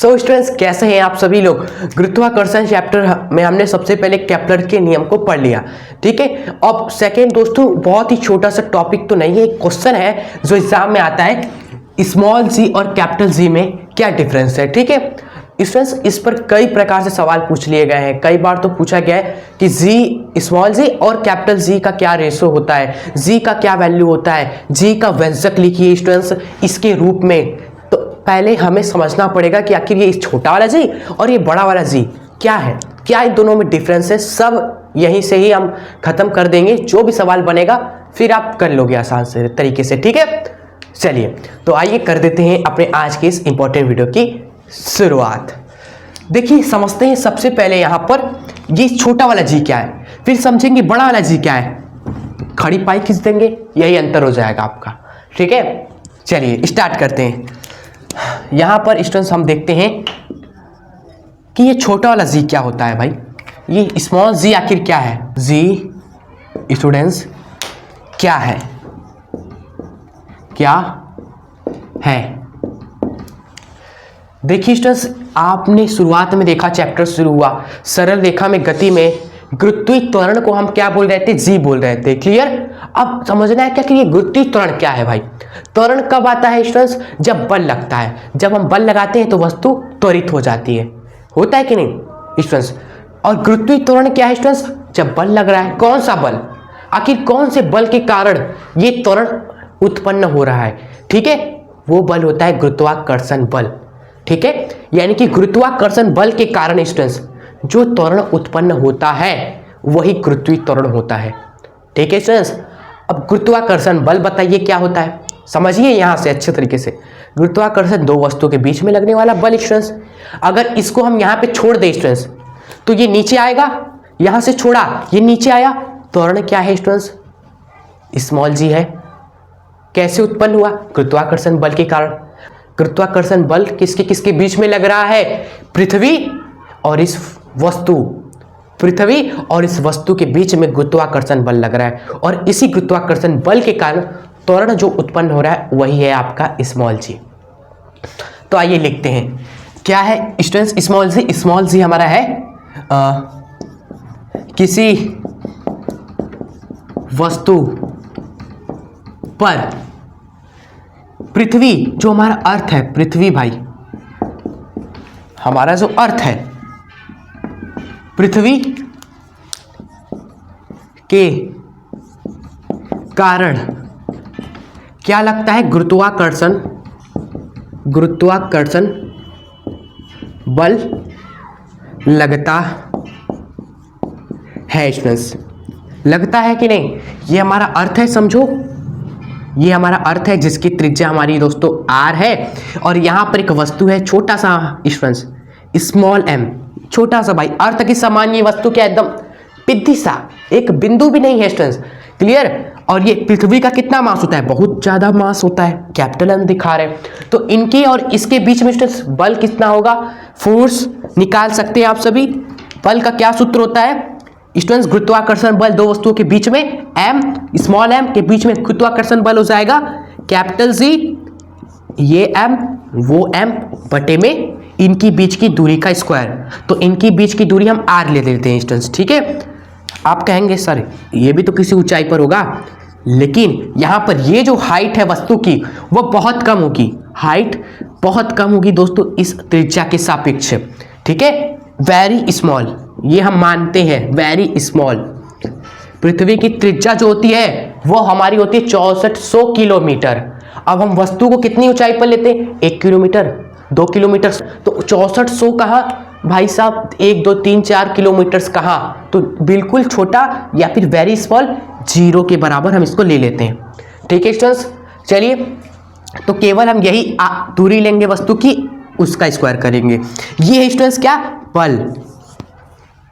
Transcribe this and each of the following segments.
So students, कैसे हैं आप सभी लोग। गुरुत्वाकर्षण चैप्टर में हमने सबसे पहले केपलर के नियम को पढ़ लिया, ठीक है। अब सेकेंड दोस्तों, बहुत ही छोटा सा टॉपिक तो नहीं है, एक क्वेश्चन है जो एग्जाम में आता है, स्मॉल जी और कैपिटल जी में क्या डिफरेंस है, ठीक है। स्टूडेंट्स, इस पर कई प्रकार से सवाल पूछ लिए गए हैं। कई बार तो पूछा गया है कि जी, स्मॉल जी और कैपिटल जी का क्या रेशो होता है, जी का क्या वैल्यू होता है, जी का व्यंजक लिखिए स्टूडेंट्स इसके रूप में। तो पहले हमें समझना पड़ेगा कि आखिर ये छोटा वाला जी और ये बड़ा वाला जी क्या है, क्या इन दोनों में डिफरेंस है। सब यहीं से ही हम खत्म कर देंगे, जो भी सवाल बनेगा फिर आप कर लोगे आसान से तरीके से, ठीक है। चलिए तो आइए कर देते हैं अपने आज के इस इंपॉर्टेंट वीडियो की शुरुआत। देखिए, समझते हैं सबसे पहले यहां पर ये छोटा वाला जी क्या है, फिर समझेंगे बड़ा वाला जी क्या है, खड़ी पाई खींच देंगे, यही अंतर हो जाएगा आपका, ठीक है। चलिए स्टार्ट करते हैं। यहां पर स्टूडेंट्स हम देखते हैं कि ये छोटा वाला जी क्या होता है भाई। ये स्मॉल जी आखिर क्या है, जी स्टूडेंट्स क्या है, क्या है। देखिए स्टूडेंट्स, आपने शुरुआत में देखा, चैप्टर शुरू हुआ सरल रेखा में गति में गुरुत्वीय त्वरण को हम क्या बोल रहे थे, जी बोल रहे थे, क्लियर। अब समझना है क्या कि ये गुरुत्वीय त्वरण क्या है भाई। त्वरण कब आता है स्टूडेंट्स, जब बल लगता है। जब हम बल लगाते हैं तो वस्तु त्वरित हो जाती है, होता है कि नहीं स्टूडेंट्स। और गुरुत्वीय त्वरण क्या है स्टूडेंट्स, जब बल लग रहा है। कौन सा बल, आखिर कौन से बल के कारण ये त्वरण उत्पन्न हो रहा है, ठीक है। वो बल होता है गुरुत्वाकर्षण बल, ठीक है। यानी कि गुरुत्वाकर्षण बल के कारण स्टूडेंट्स जो त्वरण उत्पन्न होता है वही गुरुत्वीय त्वरण होता है, ठीक है स्टूडेंट्स। अब गुरुत्वाकर्षण बल बताइए क्या होता है, समझिए यहां से अच्छे तरीके से। गुरुत्वाकर्षण दो वस्तुओं के बीच में लगने वाला बल स्टूडेंट्स। अगर इसको हम यहां पे छोड़ दें स्टूडेंट्स तो ये नीचे आएगा, यहां से छोड़ा ये नीचे आया, त्वरण क्या है स्टूडेंट्स, स्मॉल जी है। कैसे उत्पन्न हुआ, गुरुत्वाकर्षण बल के कारण। गुरुत्वाकर्षण बल किसके किसके बीच में लग रहा है, पृथ्वी और इस वस्तु, पृथ्वी और इस वस्तु के बीच में गुरुत्वाकर्षण बल लग रहा है। और इसी गुरुत्वाकर्षण बल के कारण त्वरण जो उत्पन्न हो रहा है वही है आपका स्मॉल जी। तो आइए लिखते हैं क्या है स्टूडेंट्स स्मॉल जी। स्मॉल जी हमारा है किसी वस्तु पर पृथ्वी, जो हमारा अर्थ है, पृथ्वी भाई हमारा जो अर्थ है, पृथ्वी के कारण क्या लगता है, गुरुत्वाकर्षण बल लगता है स्टूडेंट्स। लगता है कि नहीं, ये हमारा अर्थ है, समझो ये हमारा अर्थ है जिसकी त्रिज्या हमारी दोस्तों r है। और यहां पर एक वस्तु है छोटा सा स्टूडेंट्स, स्मॉल m, छोटा सा भाई। अर्थ की समान ये वस्तु क्या, एकदम पिद्दी सा, एक बिंदु भी नहीं है स्टूडेंट्स, क्लियर। और ये पृथ्वी का कितना मास होता है, बहुत ज्यादा मास होता है, कैपिटल M दिखा रहे हैं। तो इनके और इसके बीच में स्टूडेंट्स बल कितना होगा, फोर्स निकाल सकते हैं आप सभी। बल का क्या सूत्र होता है स्टूडेंट्स, गुरुत्वाकर्षण बल दो वस्तुओं के बीच में, m स्मॉल m के बीच में गुरुत्वाकर्षण बल हो जाएगा कैपिटल Z, ये m वो m बटे में इनकी बीच की दूरी का स्क्वायर। तो इनकी बीच की दूरी हम r ले लेते हैं स्टूडेंट्स, ठीक है। आप कहेंगे सर ये भी तो किसी ऊंचाई पर होगा, लेकिन यहां पर ये जो हाइट है वस्तु की वो बहुत कम होगी, हाइट बहुत कम होगी दोस्तों इस त्रिज्या के सापेक्ष, ठीक है। वेरी स्मॉल, ये हम मानते हैं, वेरी स्मॉल। पृथ्वी की त्रिज्या जो होती है वो हमारी होती है 6400 किलोमीटर। अब हम वस्तु को कितनी ऊंचाई पर लेते हैं, 1 किलोमीटर 2 किलोमीटर। तो 6400 कहाँ भाई साहब, 1 2 3 4 किलोमीटर कहाँ, तो बिल्कुल छोटा या फिर वेरी स्मॉल, 0 के बराबर हम इसको ले लेते हैं, ठीक है स्टूडेंट्स। चलिए तो केवल हम यही दूरी लेंगे वस्तु की, उसका स्क्वायर करेंगे। ये है स्टूडेंट्स क्या, बल।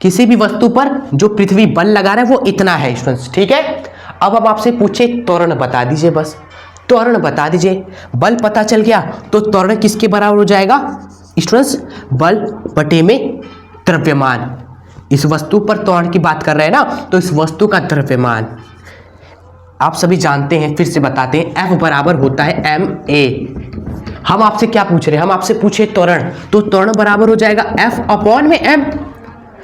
किसी भी वस्तु पर जो पृथ्वी बल लगा रहा है वो इतना है स्टूडेंट्स, ठीक है। अब हम आपसे पूछे त्वरण बता दीजिए, बस त्वरण बता दीजिए। बल पता चल गया तो त्वरण किसके बराबर हो जाएगा स्टूडेंट्स, बल बटे में द्रव्यमान। इस वस्तु पर त्वरण की बात कर रहे हैं ना, तो इस वस्तु का द्रव्यमान आप सभी जानते हैं, फिर से बताते हैं, F बराबर होता है ma हम आपसे क्या पूछ रहे हैं, हम आपसे पूछे त्वरण, तो त्वरण बराबर हो जाएगा F अपॉन में m,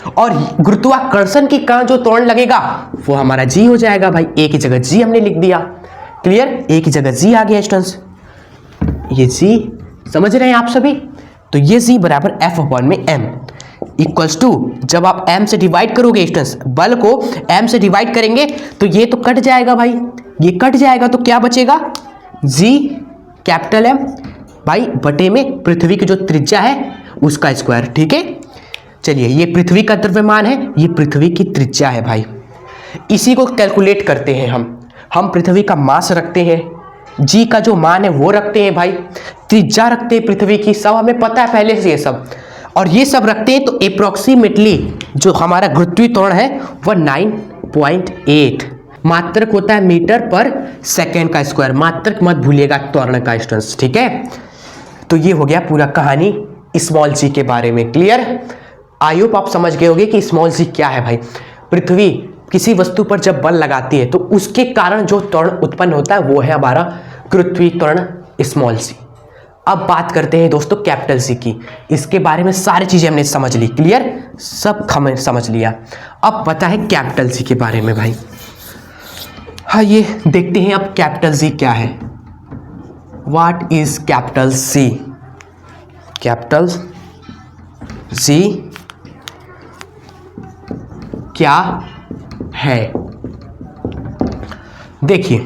और गुरुत्वाकर्षण की कारण जो त्वरण लगेगा वो हमारा g हो जाएगा भाई। एक ही जगह g हमने लिख दिया, क्लियर, एक ही जगह g आ गया स्टूडेंट्स। ये g समझ रहे हैं आप सभी, तो ये g बराबर F अपॉन में m इक्वल्स टू, जब आप m से डिवाइड करोगे स्टूडेंट्स, बल को m से डिवाइड करेंगे तो ये तो कट जाएगा भाई, ये कट जाएगा तो क्या बचेगा, g कैपिटल M भाई बटे में पृथ्वी की जो त्रिज्या है उसका स्क्वायर। ठीक है, चलिए ये पृथ्वी का द्रव्यमान है, ये पृथ्वी की त्रिज्या है भाई। इसी को कैलकुलेट करते हैं हम पृथ्वी का मास रखते हैं, g का जो मान है वो रखते हैं भाई, त्रिज्या रखते हैं पृथ्वी की, सब हमें पता है पहले से ये सब, और ये सब रखते हैं। तो अप्रोक्सीमेटली जो हमारा गुरुत्वीय त्वरण है वह 9.8 मात्रक होता है मीटर पर सेकेंड का स्क्वायर। मात्रक मत भूलिएगा त्वरण का स्टूडेंट्स, ठीक है। तो ये हो गया पूरा कहानी स्मॉल जी के बारे में, क्लियर। आई होप आप समझ गए होंगे कि स्मॉल जी क्या है भाई। पृथ्वी किसी वस्तु पर जब बल लगाती है तो उसके कारण जो त्वरण उत्पन्न होता है वो है हमारा गुरुत्वीय त्वरण स्मॉल जी। अब बात करते हैं दोस्तों कैपिटल सी की। इसके बारे में सारी चीजें हमने समझ ली, क्लियर, सब हमने समझ लिया। अब पता है कैपिटल सी के बारे में भाई। हाँ, ये देखते हैं अब कैपिटल सी क्या है। What is capital C? Capital C क्या है? देखिए,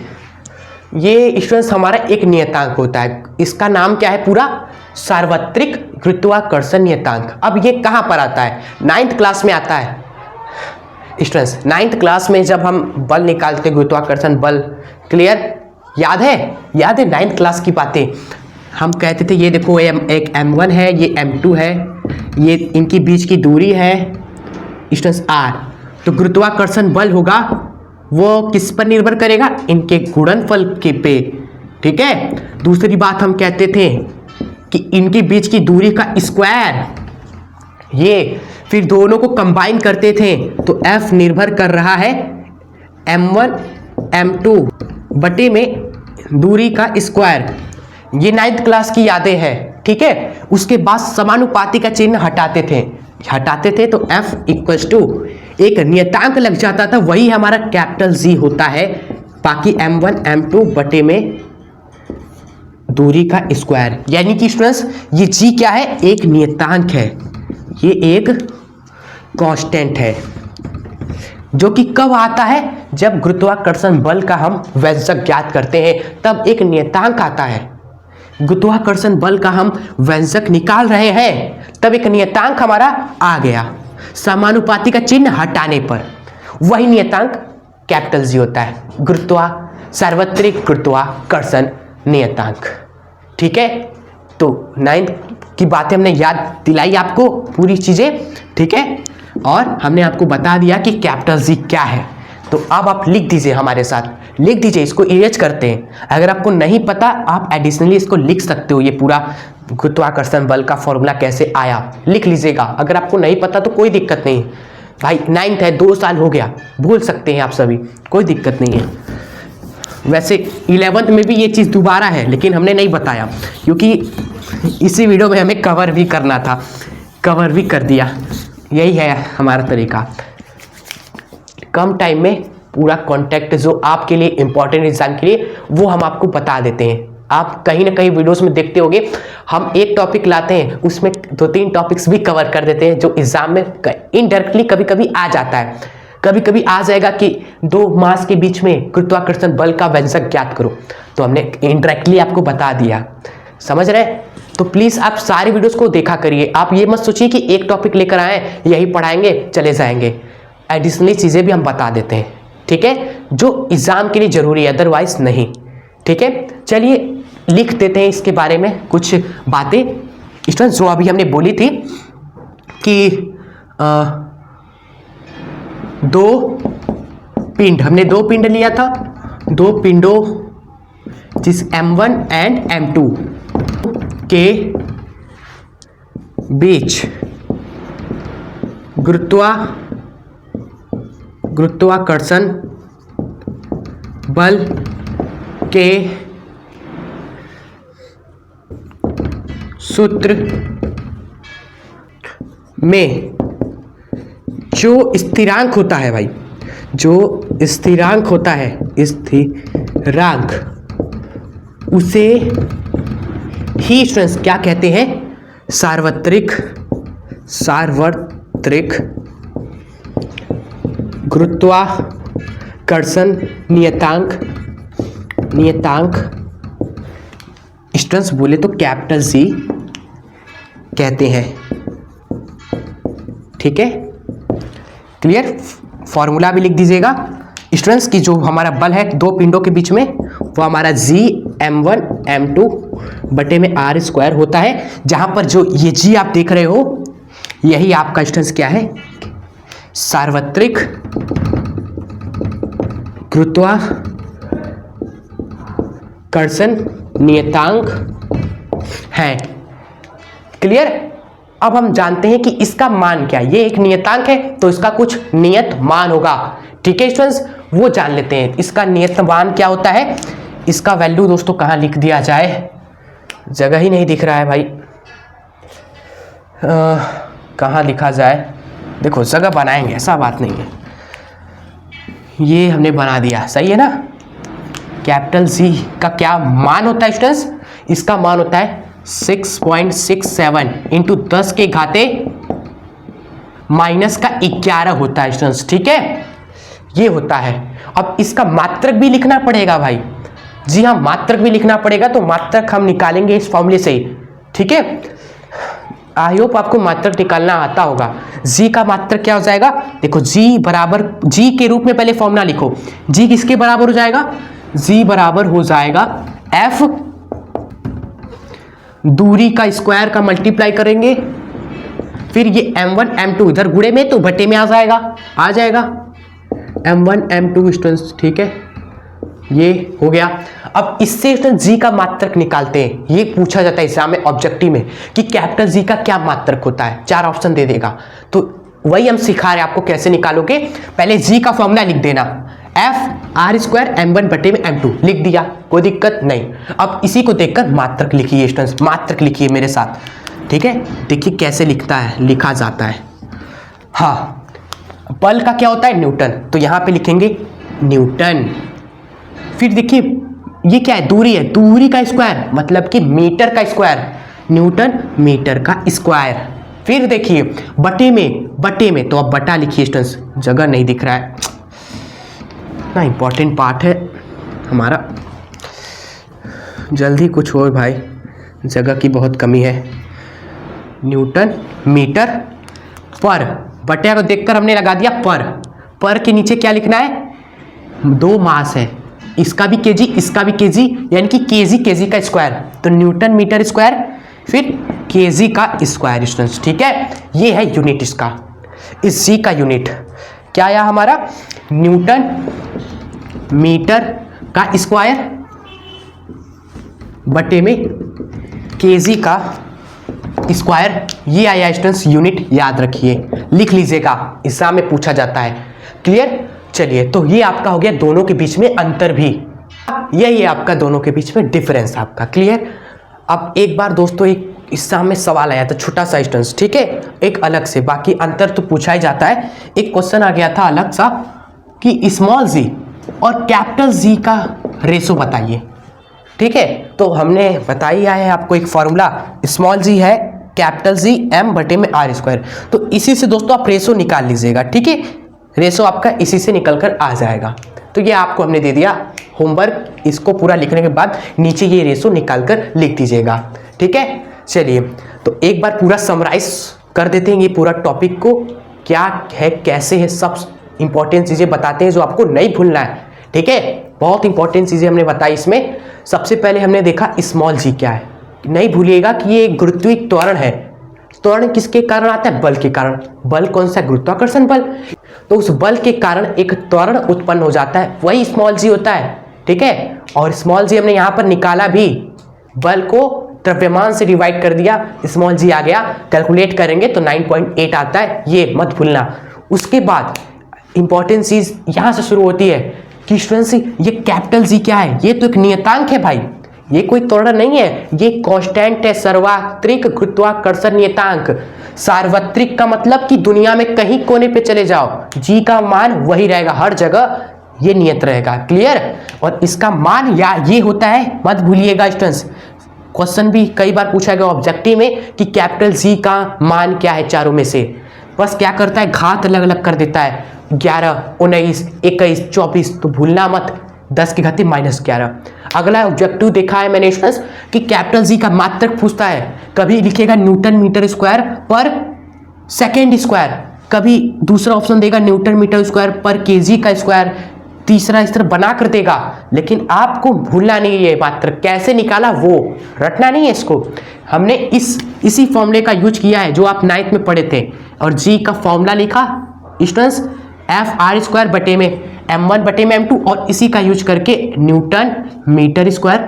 ये स्टूडेंट्स हमारा एक नियतांक होता है, इसका नाम क्या है पूरा, सार्वत्रिक गुरुत्वाकर्षण नियतांक। अब ये कहाँ पर आता है? 9th क्लास में आता है स्टूडेंट्स। 9th क्लास में जब हम बल निकालते, गुरुत्वाकर्षण बल, क्लियर, याद है? याद है 9th क्लास की बातें? हम कहते थे ये देखो एक m1 है, ये m2 है, ये इनकी बीच की दूरी है स्टूडेंट्स r। तो गुरुत्वाकर्षण बल होगा वो किस पर निर्भर करेगा? इनके गुणनफल के पे, ठीक है। दूसरी बात हम कहते थे कि इनके बीच की दूरी का स्क्वायर, ये फिर दोनों को कंबाइन करते थे तो F निर्भर कर रहा है m1 m2 बटे में दूरी का स्क्वायर। ये 9th क्लास की यादें हैं, ठीक है। उसके बाद समानुपाती का चिन्ह हटाते थे तो F इक्वल्स टू एक नियतांक लग जाता था, वही हमारा कैपिटल जी होता है। बाकी m1 m2 बटे में दूरी का स्क्वायर, यानी कि स्टूडेंट्स ये जी क्या है? एक नियतांक है, ये एक कांस्टेंट है, जो कि कब आता है? जब गुरुत्वाकर्षण बल का हम व्यंजक ज्ञात करते हैं तब एक नियतांक आता है। गुरुत्वाकर्षण बल का हम व्यंजक निकाल रहे हैं तब एक नियतांक हमारा आ गया, समानुपाती का चिन्ह हटाने पर वही नियतांक कैपिटल जी होता है, सार्वत्रिक गुरुत्वाकर्षण नियतांक, ठीक है। तो 9th की बातें हमने याद दिलाई आपको पूरी चीजें, ठीक है, और हमने आपको बता दिया कि कैपिटल जी क्या है। तो अब आप लिख दीजिए, हमारे साथ लिख दीजिए, इसको इरेज करते हैं। अगर आपको नहीं पता आप एडिशनली इसको लिख सकते हो, ये पूरा गुरुत्वाकर्षण बल का फॉर्मूला कैसे आया लिख लीजिएगा। अगर आपको नहीं पता तो कोई दिक्कत नहीं भाई, 9th है, 2 साल हो गया, भूल सकते हैं आप सभी, कोई दिक्कत नहीं है। वैसे 11th में भी ये चीज़ दोबारा है, लेकिन हमने नहीं बताया क्योंकि इसी वीडियो में हमें कवर भी करना था, कवर भी कर दिया। यही है हमारा तरीका, कम टाइम में पूरा कॉन्टेक्ट जो आपके लिए इंपॉर्टेंट एग्जाम के लिए वो हम आपको बता देते हैं। आप कहीं ना कहीं वीडियोस में देखते होंगे हम एक टॉपिक लाते हैं, उसमें 2-3 टॉपिक्स भी कवर कर देते हैं जो एग्जाम में इनडायरेक्टली कभी कभी आ जाता है। कभी कभी आ जाएगा कि 2 मास के बीच में गुरुत्वाकर्षण बल का व्यंजक ज्ञात करो, तो हमने इनडायरेक्टली आपको बता दिया, समझ रहे हैं। तो प्लीज़ आप सारी वीडियोस को देखा करिए। आप ये मत सोचिए कि एक टॉपिक लेकर आए यही पढ़ाएंगे चले जाएंगे, एडिशनली चीज़ें भी हम बता देते हैं, ठीक है, जो एग्जाम के लिए जरूरी है, अदरवाइज नहीं, ठीक है। चलिए लिख देते हैं इसके बारे में कुछ बातें स्टूडेंट्स, जो अभी हमने बोली थी कि 2 पिंड, हमने 2 पिंड लिया था, 2 पिंडों जिस m1 एंड m2 के बीच गुरुत्वाकर्षण बल के सूत्र में जो स्थिरांक होता है भाई, जो स्थिरांक होता है, स्थिरांक, उसे ही स्टूडेंट्स क्या कहते हैं? सार्वत्रिक गुरुत्वाकर्षण नियतांक स्टूडेंट्स बोले तो कैपिटल C कहते हैं। ठीक है, क्लियर? फॉर्मूला भी लिख दीजिएगा स्टूडेंट्स की जो हमारा बल है दो पिंडों के बीच में, वो हमारा G m1 m2 बटे में r स्क्वायर होता है। जहां पर जो ये G आप देख रहे हो, यही आपका स्टूडेंट्स क्या है? सार्वत्रिक गुरुत्वाकर्षण नियतांक है। क्लियर? अब हम जानते हैं कि इसका मान क्या है। ये एक नियतांक है तो इसका कुछ नियत मान होगा। ठीक है स्टूडेंट्स, वो जान लेते हैं इसका नियत मान क्या होता है। इसका वैल्यू दोस्तों कहाँ लिख दिया जाए, जगह ही नहीं दिख रहा है भाई, कहाँ लिखा जाए। देखो जगह बनाएंगे, ऐसा बात नहीं है, ये हमने बना दिया, सही है ना। कैपिटल C का क्या मान होता है स्टूडेंट्स? इसका मान होता है 6.67 इंटू 10 के घाते माइनस का 11 होता है स्टूडेंट्स। ठीक है, ये होता है। अब इसका मात्रक भी लिखना पड़ेगा भाई। जी हाँ, मात्रक भी लिखना पड़ेगा, तो मात्रक हम निकालेंगे इस फॉर्मूले से ही। ठीक है, आई होप आपको मात्रक निकालना आता होगा। G का मात्रक क्या हो जाएगा? देखो G बराबर, G के रूप में पहले फॉर्मूला लिखो। G किसके बराबर हो जाएगा? G बराबर हो जाएगा F दूरी का स्क्वायर का मल्टीप्लाई करेंगे, फिर ये m1 m2 इधर गुणे में तो बटे में आ जाएगा m1 m2 स्टूडेंट्स। ठीक है, ये हो गया। अब इससे स्टूडेंट G का मात्रक निकालते हैं। ये पूछा जाता है एग्जाम में ऑब्जेक्टिव में कि कैपिटल G का क्या मात्रक होता है। 4 ऑप्शन दे देगा, तो वही हम सिखा रहे हैं आपको कैसे निकालोगे। पहले G का फॉर्मूला लिख देना, F r स्क्वायर m1 बटे में m2 लिख दिया, कोई दिक्कत नहीं। अब इसी को देखकर मात्रक लिखिए स्टूडेंट्स, मात्रक लिखिए मेरे साथ। ठीक है, देखिए कैसे लिखा जाता है। हाँ, बल का क्या होता है? न्यूटन, तो यहां पे लिखेंगे न्यूटन। फिर देखिए ये क्या है? दूरी है, दूरी का स्क्वायर मतलब कि मीटर का स्क्वायर, न्यूटन मीटर का स्क्वायर। फिर देखिए बटे में तो अब बटा लिखिए स्टूडेंट्स, जगह नहीं दिख रहा है ना, इंपॉर्टेंट पार्ट है हमारा, जल्दी कुछ हो भाई, जगह की बहुत कमी है। न्यूटन मीटर पर, बटे को देखकर हमने लगा दिया पर के नीचे क्या लिखना है? 2 मास है, इसका भी केजी इसका भी केजी, यानी कि केजी का स्क्वायर, तो न्यूटन मीटर स्क्वायर फिर केजी का स्क्वायर स्टूडेंट्स। ठीक है, ये है यूनिट इसका, इस जी का यूनिट क्या आया हमारा? न्यूटन मीटर का स्क्वायर बटे में केजी का स्क्वायर, ये आया स्टूडेंट्स यूनिट, याद रखिए, लिख लीजिएगा, एग्जाम में पूछा जाता है। क्लियर? चलिए, तो ये आपका हो गया दोनों के बीच में अंतर भी, यही है आपका दोनों के बीच में डिफरेंस आपका। क्लियर? अब एक बार दोस्तों एक एग्जाम में सवाल आया था छोटा सा स्टूडेंट्स, ठीक है, एक अलग से, बाकी अंतर तो पूछा ही जाता है। एक क्वेश्चन आ गया था अलग सा कि स्मॉल जी और कैपिटल जी का रेशो बताइए। ठीक है, तो हमने बताया है आपको एक फॉर्मूला, स्मॉल जी है कैपिटल जी m बटे में r स्क्वायर, तो इसी से दोस्तों आप रेशो निकाल लीजिएगा। ठीक है, रेशो आपका इसी से निकल कर आ जाएगा। तो ये आपको हमने दे दिया होमवर्क, इसको पूरा लिखने के बाद नीचे ये रेशो निकाल कर लिख दीजिएगा। ठीक है, चलिए तो एक बार पूरा समराइज कर देते हैं ये पूरा टॉपिक को, क्या है कैसे है, सब इंपॉर्टेंट चीज़ें बताते हैं जो आपको नहीं भूलना है। ठीक है, बहुत इंपॉर्टेंट चीज़ें हमने बताई इसमें। सबसे पहले हमने देखा स्मॉल जी क्या है, नहीं भूलिएगा कि ये गुरुत्वीय त्वरण है। त्वरण किसके कारण आता है? बल के कारण। बल कौन सा? गुरुत्वाकर्षण बल। तो उस बल के कारण एक त्वरण उत्पन्न हो जाता है, वही स्मॉल जी होता है। ठीक है, और स्मॉल जी हमने यहाँ पर निकाला भी, बल को द्रव्यमान से डिवाइड कर दिया, स्मॉल जी आ गया, कैलकुलेट करेंगे तो 9.8 आता है, ये मत भूलना। उसके बाद इंपॉर्टेंट चीज यहाँ से शुरू होती है कि स्टूडेंट्स ये कैपिटल जी क्या है? ये तो एक नियतांक है भाई, ये कोई त्वरण नहीं है, ये कांस्टेंट है, सार्वत्रिक गुरुत्वाकर्षण नियतांक। सार्वत्रिक का मतलब कि दुनिया में कहीं कोने पे चले जाओ, जी का मान वही रहेगा, हर जगह ये नियत रहेगा। क्लियर? और इसका मान या ये होता है, मत भूलिएगा स्टूडेंट्स, क्वेश्चन भी कई बार पूछा गया ऑब्जेक्टिव में कि कैपिटल जी का मान क्या है चारों में से। बस क्या करता है, घात अलग अलग कर देता है, 11, 19, 21, 24, तो भूलना मत, 10 की घाती -11। अगला ऑब्जेक्टिव देखा है मैंने स्टूडेंट्स कि कैपिटल जी का मात्रक पूछता है, कभी लिखेगा न्यूटन मीटर स्क्वायर पर सेकेंड स्क्वायर, कभी दूसरा ऑप्शन देगा न्यूटन मीटर स्क्वायर पर केजी का स्क्वायर, तीसरा इस तरह बना कर देगा। लेकिन आपको भूलना नहीं है मात्र कैसे निकाला, वो रटना नहीं है इसको। हमने इसी फॉर्मूले का यूज किया है जो आप 9th में पढ़े थे, और जी का फॉर्मूला लिखा स्टूडेंट्स FR² बटे में m1 बटे में m2, और इसी का यूज करके न्यूटन मीटर स्क्वायर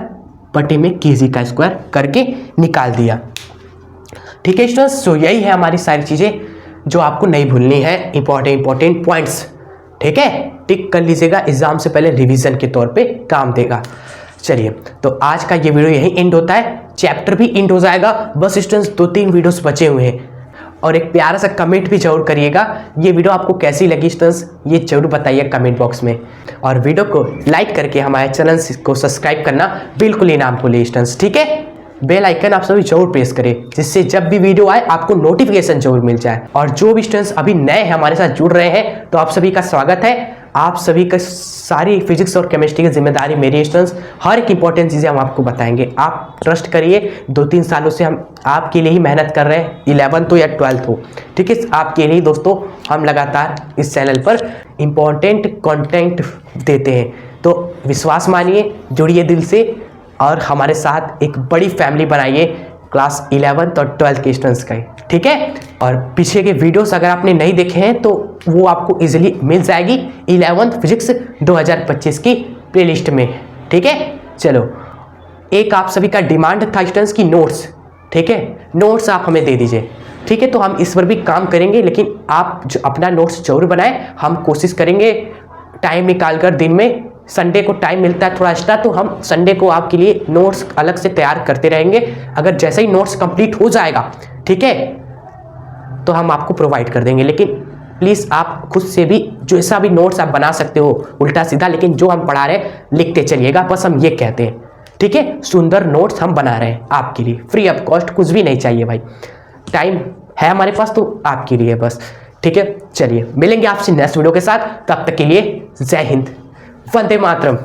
बटे में केजी का स्क्वायर करके निकाल दिया। ठीक है स्टूडेंट्स, तो यही है हमारी सारी चीजें जो आपको नहीं भूलनी है, इंपॉर्टेंट पॉइंट्स। ठीक है, टिक कर लीजिएगा, एग्जाम से पहले रिवीजन के तौर पे काम देगा। चलिए, तो आज का ये वीडियो यहीं एंड होता है, चैप्टर भी एंड हो जाएगा। बस स्टूडेंट्स 2-3 वीडियोस बचे हुए हैं, और एक प्यारा सा कमेंट भी जरूर करिएगा। ये वीडियो आपको कैसी लगी स्टूडेंट्स, ये जरूर बताइए कमेंट बॉक्स में, और वीडियो को लाइक करके हमारे चैनल को सब्सक्राइब करना बिल्कुल ही ना भूलिए स्टूडेंट्स। ठीक है, बेल आइकन आप सभी जरूर प्रेस करें, जिससे जब भी वीडियो आए आपको नोटिफिकेशन जरूर मिल जाए। और जो भी स्टूडेंट्स अभी नए हैं हमारे साथ जुड़ रहे हैं, तो आप सभी का स्वागत है। आप सभी का सारी फिजिक्स और केमिस्ट्री की जिम्मेदारी मेरी स्टूडेंट्स, हर एक इंपॉर्टेंट चीज़ें हम आपको बताएंगे। आप ट्रस्ट करिए, 2-3 सालों से हम आपके लिए ही मेहनत कर रहे हैं, 11th हो या 12th हो। ठीक है, आपके लिए दोस्तों हम लगातार इस चैनल पर इंपॉर्टेंट कंटेंट देते हैं। तो विश्वास मानिए, जुड़िए दिल से, और हमारे साथ एक बड़ी फैमिली बनाइए क्लास 11th और 12th के स्टूडेंट्स का। ठीक है, और पीछे के वीडियोस अगर आपने नहीं देखे हैं तो वो आपको इजीली मिल जाएगी 11th फिजिक्स 2025 की प्लेलिस्ट में। ठीक है, चलो, एक आप सभी का डिमांड था स्टूडेंट्स की नोट्स। ठीक है, नोट्स आप हमें दे दीजिए। ठीक है, तो हम इस पर भी काम करेंगे, लेकिन आप जो अपना नोट्स जरूर बनाएं। हम कोशिश करेंगे टाइम निकाल कर, दिन में संडे को टाइम मिलता है थोड़ा एक्स्ट्रा, तो हम संडे को आपके लिए नोट्स अलग से तैयार करते रहेंगे। अगर जैसे ही नोट्स कंप्लीट हो जाएगा, ठीक है, तो हम आपको प्रोवाइड कर देंगे। लेकिन प्लीज़ आप खुद से भी जो ऐसा भी नोट्स आप बना सकते हो उल्टा सीधा, लेकिन जो हम पढ़ा रहे हैं लिखते चलिएगा, बस हम ये कहते हैं। ठीक है, सुंदर नोट्स हम बना रहे हैं आपके लिए, फ्री ऑफ कॉस्ट, कुछ भी नहीं चाहिए भाई, टाइम है हमारे पास तो आपके लिए बस। ठीक है, चलिए मिलेंगे आपसे नेक्स्ट वीडियो के साथ, तब तक के लिए जय हिंद, वंदे मातरम।